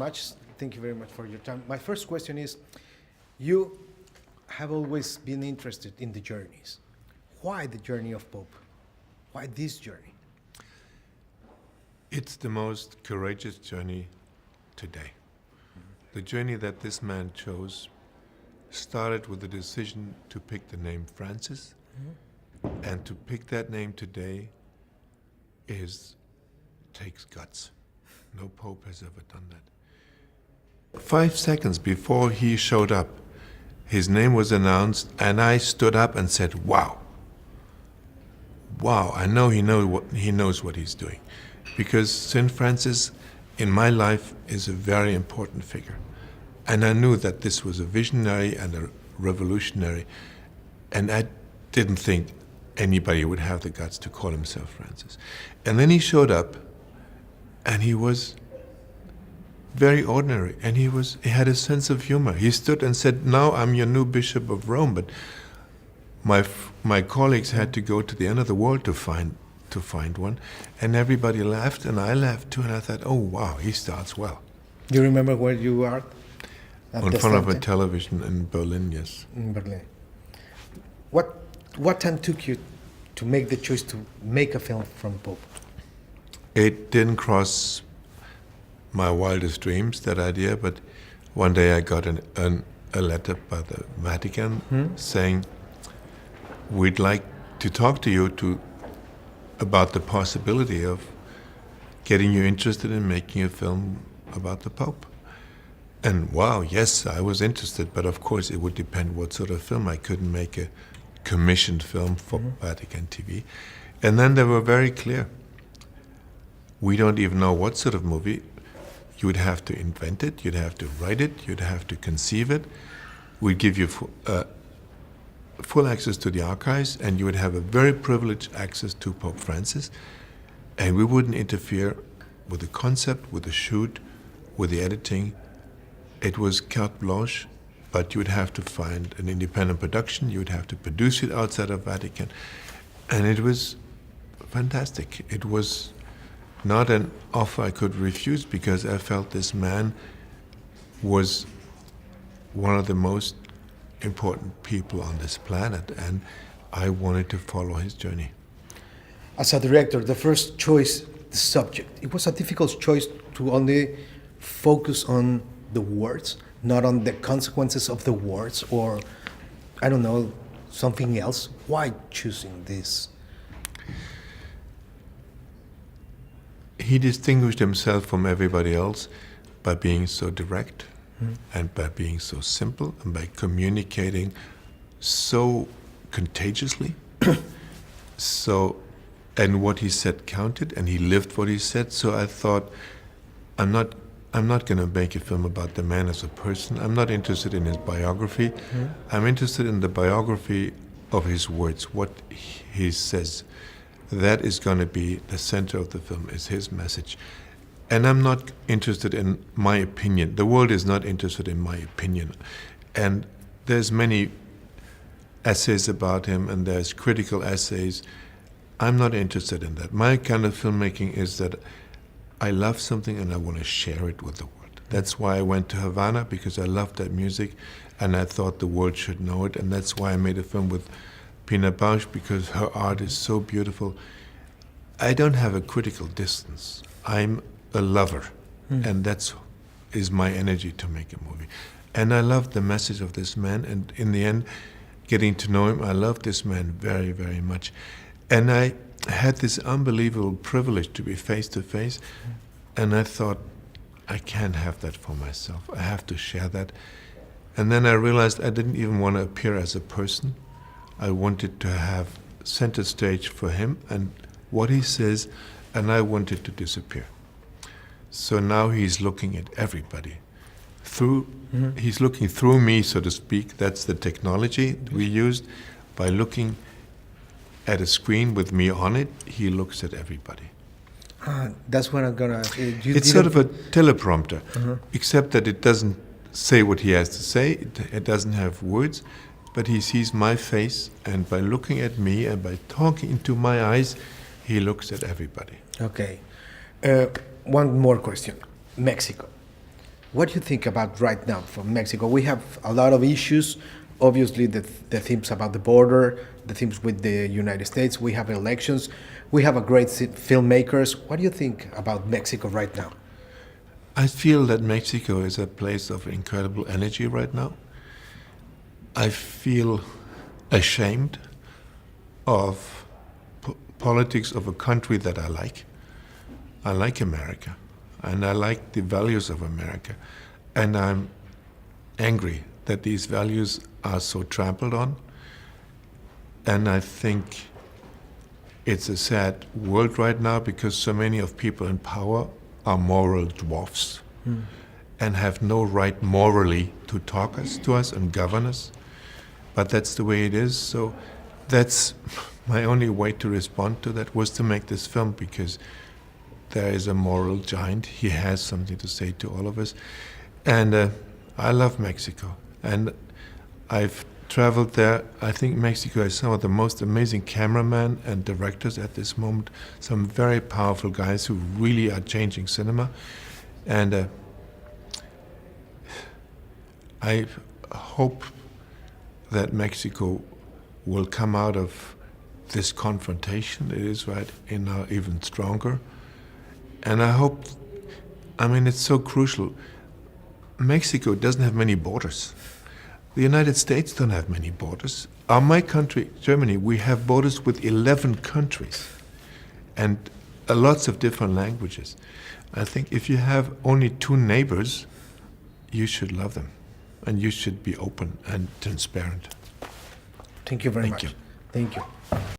much. Thank you very much for your time. My first question is, you have always been interested in the journeys. Why the journey of Pope? Why this journey? It's the most courageous journey today. The journey that this man chose started with the decision to pick the name Francis, and to pick that name today takes guts. No pope has ever done that. 5 seconds before he showed up, his name was announced, and I stood up and said, "Wow! Wow! I know he knows what he's doing," because Saint Francis, in my life, is a very important figure, and I knew that this was a visionary and a revolutionary, and I didn't think anybody would have the guts to call himself Francis. And then he showed up, and he was very ordinary, and he had a sense of humor. He stood and said, "Now I'm your new Bishop of Rome," but my colleagues had to go to the end of the world to find one, and everybody laughed, and I laughed too, and I thought, "Oh wow, he starts well." Do you remember where you are? In front of a television in Berlin, yes. In Berlin. What time took you to make the choice to make a film from Pope? It didn't cross my wildest dreams, that idea, but one day I got a letter by the Vatican saying, "We'd like to talk to you about the possibility of getting you interested in making a film about the Pope." And wow, yes, I was interested, but of course it would depend what sort of film. I couldn't make a commissioned film for Vatican TV. And then they were very clear. We don't even know what sort of movie. You would have to invent it, you'd have to write it, you'd have to conceive it. We'd give you full access to the archives, and you would have a very privileged access to Pope Francis, and we wouldn't interfere with the concept, with the shoot, with the editing. It was carte blanche, but you would have to find an independent production, you would have to produce it outside of Vatican, and it was fantastic. It was not an offer I could refuse, because I felt this man was one of the most important people on this planet, and I wanted to follow his journey. As a director, the first choice, the subject, it was a difficult choice to only focus on the words, not on the consequences of the words, or, I don't know, something else. Why choosing this? He distinguished himself from everybody else by being so direct, and by being so simple, and by communicating so contagiously. And what he said counted, and he lived what he said. So I thought, I'm not going to make a film about the man as a person. I'm not interested in his biography. I'm interested in the biography of his words, what he says. That is going to be the center of the film, is his message. And I'm not interested in my opinion. The world is not interested in my opinion. And there's many essays about him, and there's critical essays. I'm not interested in that. My kind of filmmaking is that I love something and I want to share it with the world. That's why I went to Havana, because I loved that music, and I thought the world should know it. And that's why I made a film with Pina Bausch, because her art is so beautiful. I don't have a critical distance. I'm a lover, and that is my energy to make a movie. And I love the message of this man, and in the end, getting to know him, I love this man very, very much. And I had this unbelievable privilege to be face to face, and I thought, I can't have that for myself. I have to share that. And then I realized I didn't even want to appear as a person. I wanted to have center stage for him and what he says, and I wanted to disappear. So now he's looking at everybody. He's looking through me, so to speak. That's the technology we used. By looking at a screen with me on it, he looks at everybody. That's what I'm going to ask. It's sort of a teleprompter, except that it doesn't say what he has to say. It doesn't have words, but he sees my face, and by looking at me and by talking into my eyes, he looks at everybody. Okay. One more question. Mexico. What do you think about right now from Mexico? We have a lot of issues. Obviously, the themes about the border, the themes with the United States. We have elections. We have a great filmmakers. What do you think about Mexico right now? I feel that Mexico is a place of incredible energy right now. I feel ashamed of politics of a country that I like. I like America, and I like the values of America. And I'm angry that these values are so trampled on. And I think it's a sad world right now because so many of people in power are moral dwarfs and have no right morally to talk to us and govern us. But that's the way it is. So that's my only way to respond to that was to make this film, because there is a moral giant. He has something to say to all of us. And I love Mexico. And I've traveled there. I think Mexico has some of the most amazing cameramen and directors at this moment. Some very powerful guys who really are changing cinema. And I hope that Mexico will come out of this confrontation it is right in now even stronger. And I hope, I mean, it's so crucial. Mexico doesn't have many borders. The United States don't have many borders. My country, Germany, we have borders with 11 countries and lots of different languages. I think if you have only 2 neighbors, you should love them and you should be open and transparent. Thank you very much. You. Thank you.